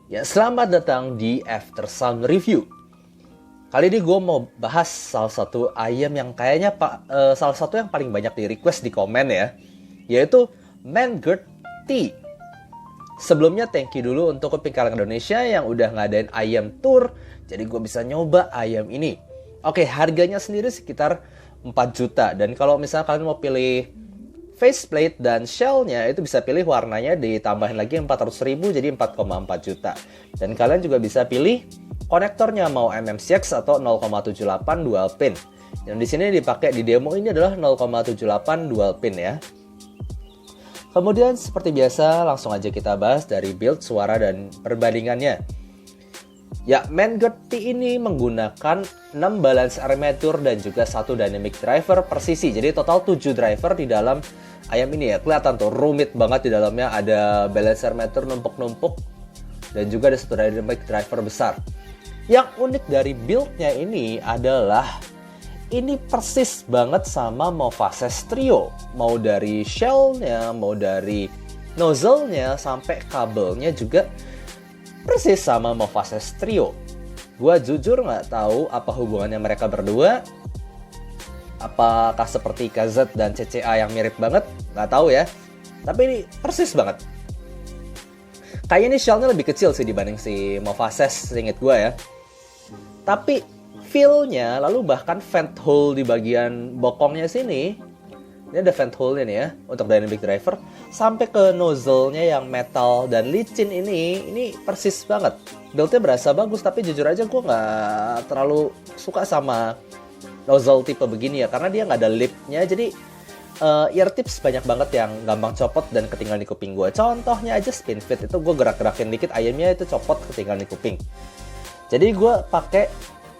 Ya, selamat datang di After Sound Review. Kali ini gue mau bahas salah satu ayam yang kayaknya salah satu yang paling banyak di request di komen ya, yaitu Mangurt Tea. Sebelumnya thank you dulu untuk Pingkalan Indonesia yang udah ngadain ayam tour, jadi gue bisa nyoba ayam ini. Oke, harganya sendiri sekitar 4 juta, dan kalau misalnya kalian mau pilih faceplate dan shellnya itu bisa pilih warnanya ditambahin lagi 400.000 jadi 4,4 juta. Dan kalian juga bisa pilih konektornya mau MMCX atau 0,78 dual pin. Yang di sini dipakai di demo ini adalah 0,78 dual pin ya. Kemudian seperti biasa langsung aja kita bahas dari build, suara, dan perbandingannya. Ya, Mangurt Tea ini menggunakan 6 balance armature dan juga 1 dynamic driver persisi. Jadi total 7 driver di dalam ayam ini ya. Kelihatan tuh rumit banget di dalamnya, ada balance armature numpuk-numpuk dan juga ada 1 dynamic driver besar. Yang unik dari build-nya ini adalah ini persis banget sama Movases Trio. Mau dari shell-nya, mau dari nozzle-nya, sampai kabelnya juga persis sama Movases Trio. Gua jujur nggak tahu apa hubungannya mereka berdua. Apakah seperti KZ dan CCA yang mirip banget? Nggak tahu ya. Tapi ini persis banget. Kayaknya ini shell-nya lebih kecil sih dibanding si Movases, seinget gua ya. Tapi feel-nya, lalu bahkan vent hole di bagian bokongnya sini, ini ada vent hole-nya nih ya, untuk dynamic driver, sampai ke nozzle-nya yang metal dan licin ini persis banget. Build-nya berasa bagus, tapi jujur aja gue nggak terlalu suka sama nozzle tipe begini ya, karena dia nggak ada lip-nya, jadi ear tips banyak banget yang gampang copot dan ketinggalan di kuping gue. Contohnya aja spin fit, itu gue gerak-gerakin dikit, ayamnya itu copot ketinggalan di kuping. Jadi gue pakai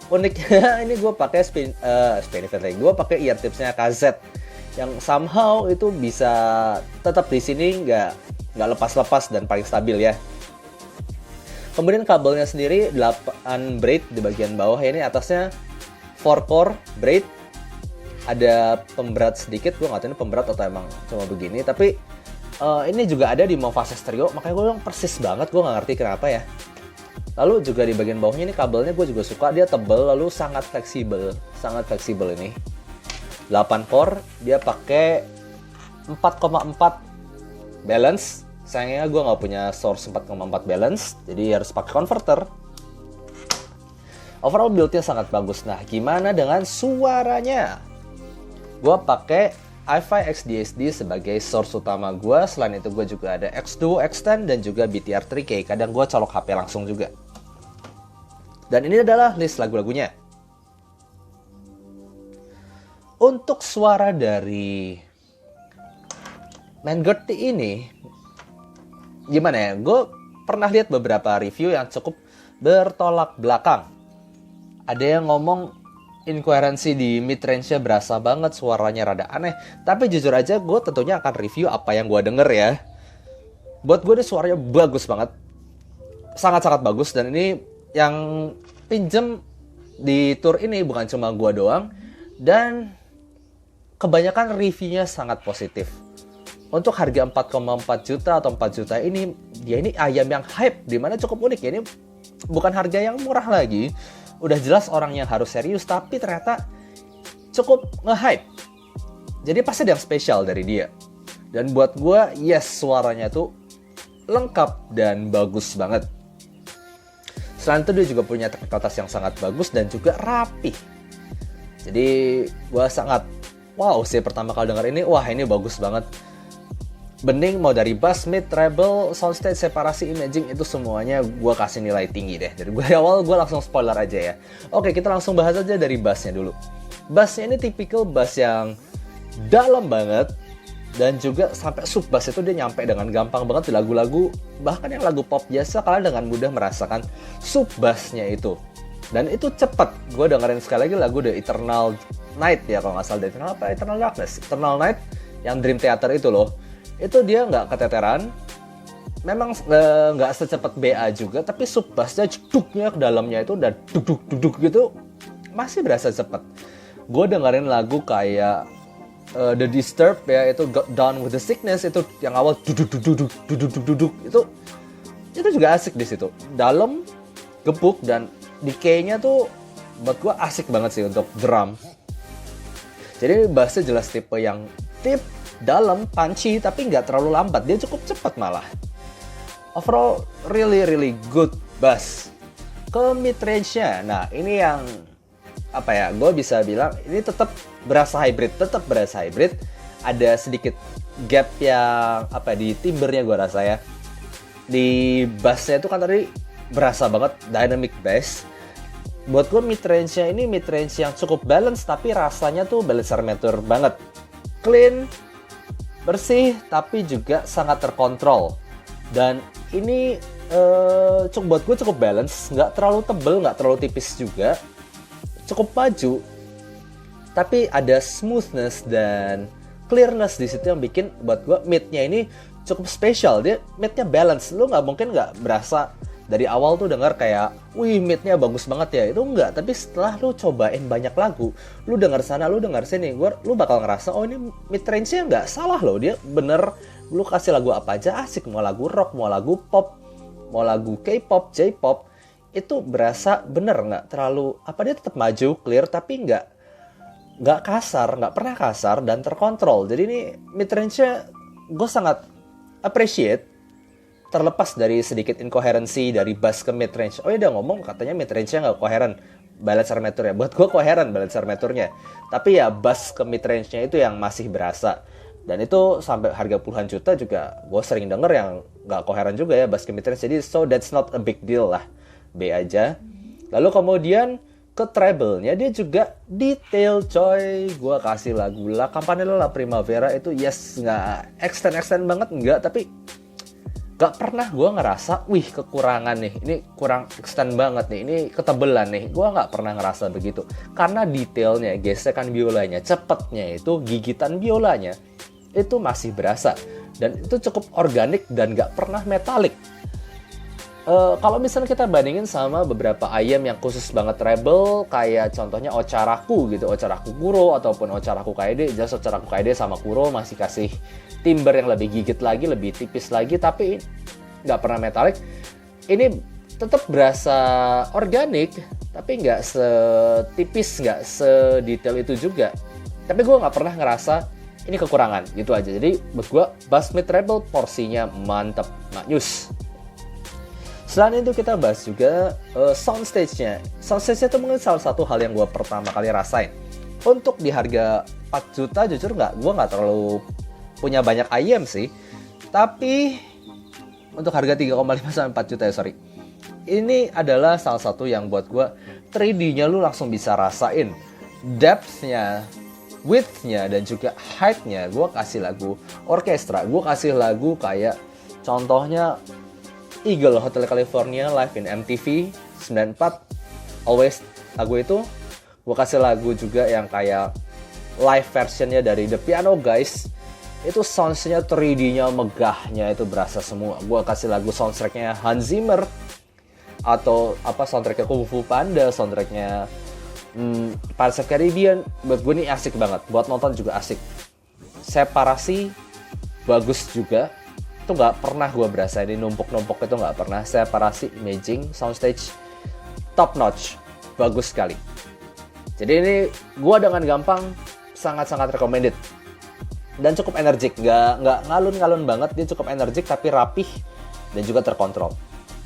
uniknya ini gue pakai spin fit lagi. Gue pakai ear tipsnya KZ yang somehow itu bisa tetap di sini nggak lepas-lepas dan paling stabil ya. Kemudian kabelnya sendiri 8 braid di bagian bawah ya, ini atasnya 4 core braid. Ada pemberat sedikit, gue nggak tahu ini pemberat atau emang cuma begini. Tapi ini juga ada di Movases Trio, makanya gue bilang persis banget, gue nggak ngerti kenapa ya. Lalu juga di bagian bawahnya ini kabelnya gue juga suka, dia tebal lalu sangat fleksibel ini. 8 core, dia pakai 4,4 balance. Sayangnya gue nggak punya source 4,4 balance, jadi harus pakai converter. Overall build-nya sangat bagus. Nah, gimana dengan suaranya? Gue pakai iFi XDSD sebagai source utama gue. Selain itu gue juga ada X2 X10 dan juga BTR 3K. Kadang gue colok HP langsung juga. Dan ini adalah list lagu-lagunya. Untuk suara dari Mangurt Tea ini, gimana ya? Gue pernah lihat beberapa review yang cukup bertolak belakang. Ada yang ngomong inkoherensi di mid-range-nya berasa banget, suaranya rada aneh. Tapi jujur aja gue tentunya akan review apa yang gue denger ya. Buat gue ini suaranya bagus banget. Sangat-sangat bagus, dan ini yang pinjem di tour ini bukan cuma gue doang. Dan kebanyakan reviewnya sangat positif. Untuk harga 4,4 juta atau 4 juta ini, dia ini ayam yang hype, dimana cukup unik ya. Ini bukan harga yang murah lagi. Udah jelas orang yang harus serius, tapi ternyata cukup nge-hype. Jadi pasti ada yang spesial dari dia. Dan buat gue, yes, suaranya tuh lengkap dan bagus banget. Selain itu dia juga punya teknik atas yang sangat bagus dan juga rapi. Jadi gue sangat wow sih pertama kali denger ini. Wah, ini bagus banget. Bening mau dari bass, mid, treble, soundstage, separasi, imaging, itu semuanya gue kasih nilai tinggi deh. Dari gue awal gue langsung spoiler aja ya. Oke, kita langsung bahas aja dari bassnya dulu. Bassnya ini tipikal bass yang dalam banget, dan juga sampai sub bass itu dia nyampe dengan gampang banget di lagu-lagu, bahkan yang lagu pop biasa kalian dengan mudah merasakan sub bassnya itu. Dan itu cepet. Gue dengerin sekali lagi lagu The Eternal Night ya, kalau nggak salah. The Eternal apa? Eternal Darkness, Eternal Night yang Dream Theater itu loh. Itu dia nggak keteteran, memang nggak secepat BA juga, tapi sub bassnya jeduknya ke dalamnya itu udah duduk gitu, masih berasa cepet. Gue dengerin lagu kayak The Disturbed ya, itu Down with the Sickness, itu yang awal duduk itu tuh juga asik di situ. Dalam, gebuk, dan decay-nya tuh buat gue asik banget sih untuk drum. Jadi bassnya jelas tipe yang deep, dalam, punchy, tapi nggak terlalu lambat. Dia cukup cepat malah. Overall, really good bass. Ke mid-range-nya, nah ini yang apa ya, gue bisa bilang ini tetap berasa hybrid. Ada sedikit gap yang apa di timbernya gue rasa ya. Di bassnya itu kan tadi berasa banget dynamic bass. Buat gue mid-range-nya ini mid-range yang cukup balance, tapi rasanya tuh balance armature banget. Clean, bersih, tapi juga sangat terkontrol. Dan ini buat gue cukup balance, nggak terlalu tebel, nggak terlalu tipis juga. Cukup maju, tapi ada smoothness dan clearness di situ yang bikin buat gue mid-nya ini cukup spesial. Dia mid-nya balance, lu mungkin nggak berasa dari awal tuh denger kayak, wih mid-nya bagus banget ya. Itu enggak, tapi setelah lu cobain banyak lagu, lu denger sana, lu denger sini, lu bakal ngerasa, oh ini mid range-nya nggak salah loh. Dia bener, lu kasih lagu apa aja asik, mau lagu rock, mau lagu pop, mau lagu K-pop, J-pop, itu berasa bener, nggak terlalu, apa dia tetap maju, clear, tapi nggak kasar, nggak pernah kasar, dan terkontrol. Jadi ini mid range-nya gue sangat appreciate, terlepas dari sedikit inkoherensi dari bass ke mid range. Oh iya, dia ngomong katanya mid range-nya nggak koheren balance armature-nya. Buat gue koheren balance armature-nya, tapi ya bass ke mid range-nya itu yang masih berasa. Dan itu sampai harga puluhan juta juga gue sering denger yang nggak koheren juga ya bass ke mid range. Jadi so that's not a big deal lah, B aja. Lalu kemudian ke treble-nya dia juga detail coy. Gue kasih lagu La Campanella La Primavera itu yes, nggak extend banget, nggak, tapi gak pernah gue ngerasa, wih kekurangan nih, ini kurang extend banget nih, ini ketebelan nih. Gue gak pernah ngerasa begitu. Karena detailnya, gesekan biolanya, cepetnya itu, gigitan biolanya, itu masih berasa. Dan itu cukup organik dan gak pernah metalik. Kalau misalnya kita bandingin sama beberapa ayam yang khusus banget treble, kayak contohnya Ocharaku gitu, Ocharaku Kuro ataupun Ocharaku Kaede, jelas Ocharaku Kaede sama Kuro masih kasih timber yang lebih gigit lagi, lebih tipis lagi, tapi nggak pernah metalik. Ini tetap berasa organik, tapi nggak setipis, nggak sedetail itu juga. Tapi gue nggak pernah ngerasa ini kekurangan, gitu aja. Jadi buat gue, bass mid treble porsinya mantep, maknyus. Selain itu kita bahas juga soundstage-nya. Soundstage-nya itu mungkin salah satu hal yang gue pertama kali rasain. Untuk di harga 4 juta jujur gue nggak terlalu punya banyak IM sih. Tapi untuk harga 3,5 sampai 4 juta ya sorry. Ini adalah salah satu yang buat gue 3D-nya lu langsung bisa rasain. Depth-nya, width-nya, dan juga height-nya. Gue kasih lagu orkestra. Gue kasih lagu kayak contohnya Eagle Hotel California live in MTV 94 Always. Lagu itu gue kasih lagu juga yang kayak live versionnya dari The Piano Guys. Itu soundsnya 3D-nya megahnya itu berasa semua. Gue kasih lagu soundtracknya Hans Zimmer, atau apa soundtracknya Kung Fu Panda, soundtracknya Pirates of Caribbean. Buat gue ini asik banget, buat nonton juga asik. Separasi bagus juga, itu nggak pernah gue berasa ini numpuk-numpuk, itu nggak pernah. Separasi, imaging, soundstage top notch, bagus sekali. Jadi ini gue dengan gampang sangat-sangat recommended dan cukup energik, nggak ngalun-ngalun banget. Dia cukup energik tapi rapih dan juga terkontrol.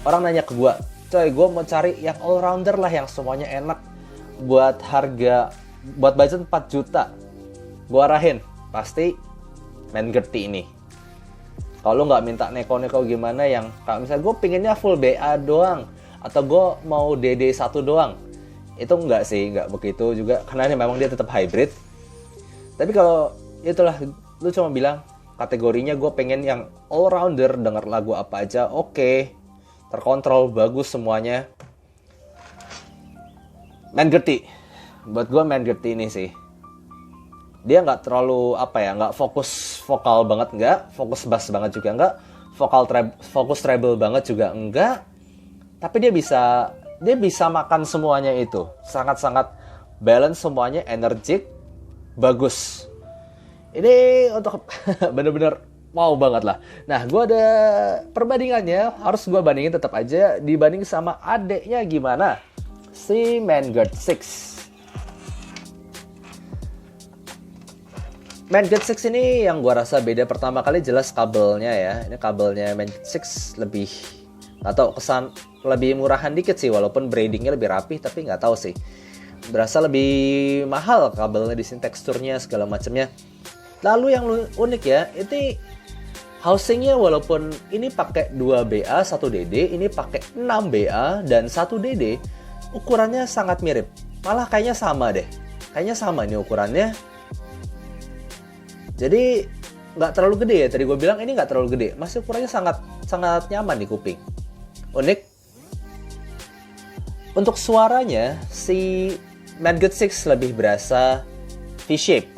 Orang nanya ke gue, coy, gue mau cari yang all rounder lah, yang semuanya enak buat harga, buat budget 4 juta. Gue arahin pasti Mangerty ini. Kalau nggak minta neko-neko gimana, yang kalau misalnya gue pinginnya full BA doang, atau gue mau DD1 doang, itu enggak sih, nggak begitu juga, karena ini memang dia tetap hybrid. Tapi kalau itulah, lu cuma bilang kategorinya gue pengen yang all rounder, denger lagu apa aja, oke, terkontrol, bagus semuanya, Mangerty. Buat gue Mangerty ini sih, dia nggak terlalu nggak fokus vokal banget, nggak fokus bass banget juga, nggak fokus treble banget juga enggak. Tapi dia bisa makan semuanya itu, sangat-sangat balance semuanya, energik, bagus. Ini untuk bener-bener wow banget lah. Nah, gue ada perbandingannya, harus gue bandingin tetap aja dibanding sama adeknya gimana? Si Vanguard 6. Vanguard 6 ini yang gue rasa beda pertama kali jelas kabelnya ya. Ini kabelnya Vanguard 6 lebih, nggak tahu, kesan lebih murahan dikit sih, walaupun braidingnya lebih rapih, tapi nggak tahu sih. Berasa lebih mahal kabelnya di sini, teksturnya segala macamnya. Lalu yang unik ya, ini housingnya walaupun ini pakai 2BA 1DD, ini pakai 6BA dan 1DD, ukurannya sangat mirip. Malah kayaknya sama deh. Kayaknya sama nih ukurannya. Jadi nggak terlalu gede ya. Tadi gue bilang ini nggak terlalu gede. Masih ukurannya sangat nyaman di kuping. Unik. Untuk suaranya, si Vanguard 6 lebih berasa V-shape.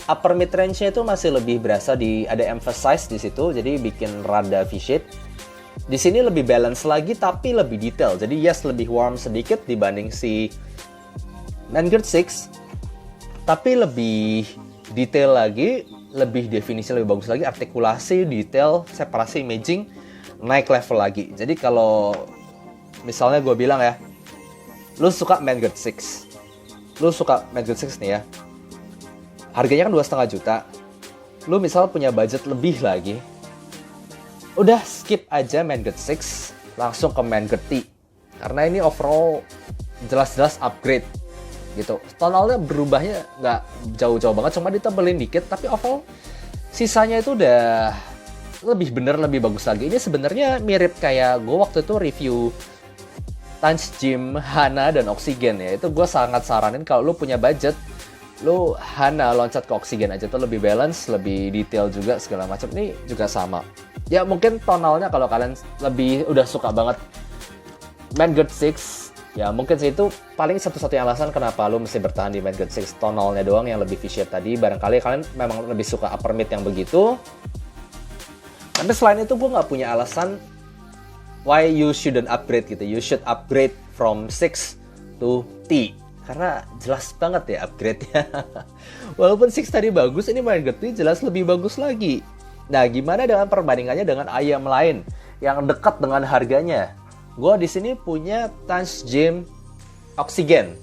Upper mid range-nya itu masih lebih berasa ada emphasize di situ, jadi bikin rada V-shape. Di sini lebih balance lagi tapi lebih detail. Jadi yes, lebih warm sedikit dibanding si Vanguard 6, tapi lebih detail lagi, lebih definisi lebih bagus lagi, artikulasi, detail, separasi, imaging naik level lagi. Jadi kalau misalnya gue bilang ya, lu suka Vanguard 6, lu suka Vanguard 6 nih ya, harganya kan 2,5 juta. Lu misal punya budget lebih lagi, udah skip aja Vanguard 6, langsung ke Vanguard T. Karena ini overall jelas-jelas upgrade gitu. Tonalnya berubahnya nggak jauh-jauh banget, cuma ditebelin dikit, tapi overall sisanya itu udah lebih bener, lebih bagus lagi. Ini sebenarnya mirip kayak gue waktu itu review Tanch Gym Hana dan Oxygen ya. Itu gue sangat saranin kalau lu punya budget, lu Hana loncat ke Oxygen aja, tuh lebih balance, lebih detail juga segala macam. Ini juga sama. Ya mungkin tonalnya kalau kalian lebih udah suka banget Vanguard 6, ya mungkin sih itu paling satu-satunya alasan kenapa lu mesti bertahan di Vanguard 6. Tonalnya doang yang lebih V-shape tadi. Barangkali kalian memang lebih suka upper mid yang begitu. Tapi selain itu gue nggak punya alasan why you shouldn't upgrade gitu. You should upgrade from 6 to T. Karena jelas banget ya upgrade-nya. Walaupun 6 tadi bagus, ini Vanguard T jelas lebih bagus lagi. Nah, gimana dengan perbandingannya dengan ayam lain yang dekat dengan harganya? Gue di sini punya Tanch Gym Oxygen.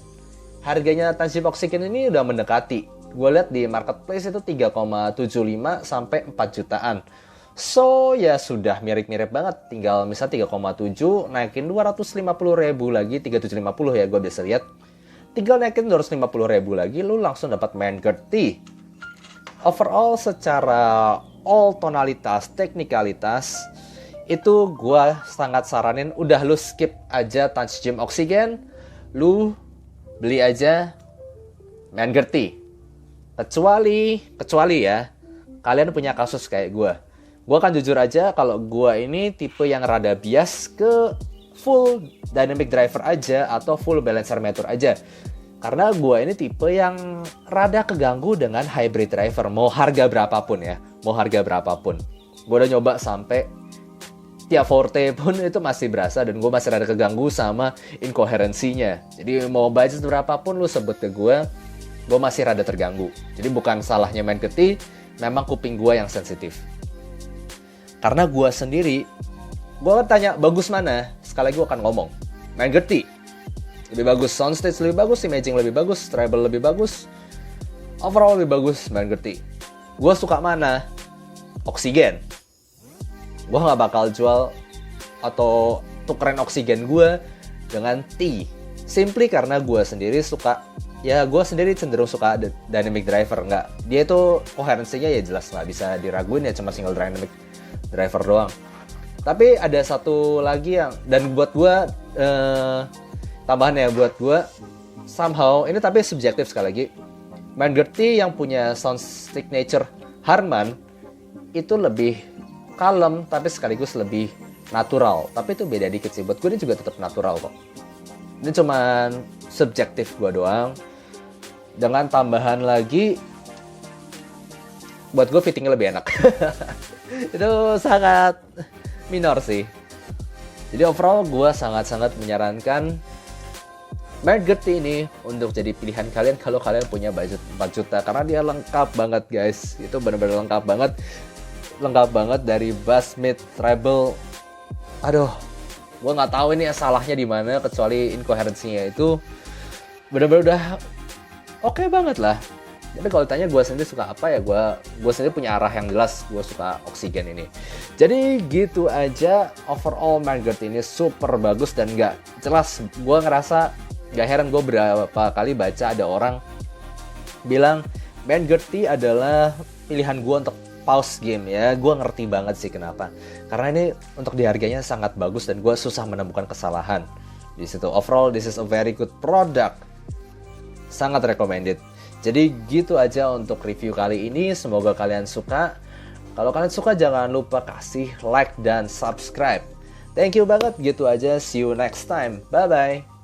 Harganya Tanch Gym Oxygen ini udah mendekati. Gue lihat di marketplace itu 3,75 sampai 4 jutaan. So ya sudah mirip-mirip banget. Tinggal misal 3,7 naikin 250 ribu lagi, 3750 ya gue biasa lihat. Tinggal naikin 250 ribu lagi, lu langsung dapat Vanguard T. Overall secara all tonalitas, teknikalitas, itu gue sangat saranin udah lu skip aja Tanch Gym Oxygen, lu beli aja Vanguard T. Kecuali ya kalian punya kasus kayak gue. Gue kan jujur aja kalau gue ini tipe yang rada bias ke full dynamic driver aja atau full balancer motor aja. Karena gue ini tipe yang rada keganggu dengan hybrid driver, mau harga berapapun ya, mau harga berapapun. Gue udah nyoba sampai Tia Forte pun itu masih berasa, dan gue masih rada keganggu sama inkoherensinya. Jadi mau budget berapapun lu sebut ke gue masih rada terganggu. Jadi bukan salahnya main keti, memang kuping gue yang sensitif. Karena gue sendiri, gue akan tanya bagus mana, sekali lagi gue akan ngomong Vanguard T lebih bagus, soundstage lebih bagus, imaging lebih bagus, treble lebih bagus, overall lebih bagus Vanguard T. Gue suka mana? Oxygen. Gue gak bakal jual atau tukeran Oxygen gue dengan T. Simply karena gue sendiri suka, ya gue sendiri cenderung suka dynamic driver. Dia itu koherensinya ya jelas gak bisa diraguin, ya cuma single dynamic driver doang. Tapi ada satu lagi yang, dan buat gue tambahan ya, buat gue somehow ini tapi subjektif sekali lagi, Vanguard T yang punya sound signature Harman itu lebih kalem tapi sekaligus lebih natural. Tapi itu beda dikit sih, buat gue ini juga tetap natural kok. Ini cuman subjektif gue doang. Dengan tambahan lagi, buat gue fittingnya lebih enak. Itu sangat minor sih. Jadi overall gue sangat-sangat menyarankan Vanguard T ini untuk jadi pilihan kalian kalau kalian punya budget 4 juta. Karena dia lengkap banget guys. Itu benar-benar lengkap banget. lengkap banget dari bass, mid, treble. Aduh, gue nggak tahu ini salahnya di mana, kecuali inkoherensinya itu bener-bener udah oke banget lah. Tapi kalau ditanya gue sendiri suka apa ya, gue sendiri punya arah yang jelas, gue suka Oksigen ini. Jadi gitu aja, overall Mangerty ini super bagus dan nggak jelas. Gue ngerasa nggak heran gue berapa kali baca ada orang bilang Mangerty adalah pilihan gue untuk pause game ya. Gue ngerti banget sih kenapa. Karena ini untuk diharganya sangat bagus dan gue susah menemukan kesalahan di situ. Overall, this is a very good product. Sangat recommended. Jadi gitu aja untuk review kali ini. Semoga kalian suka. Kalau kalian suka jangan lupa kasih like dan subscribe. Thank you banget. Gitu aja. See you next time. Bye-bye.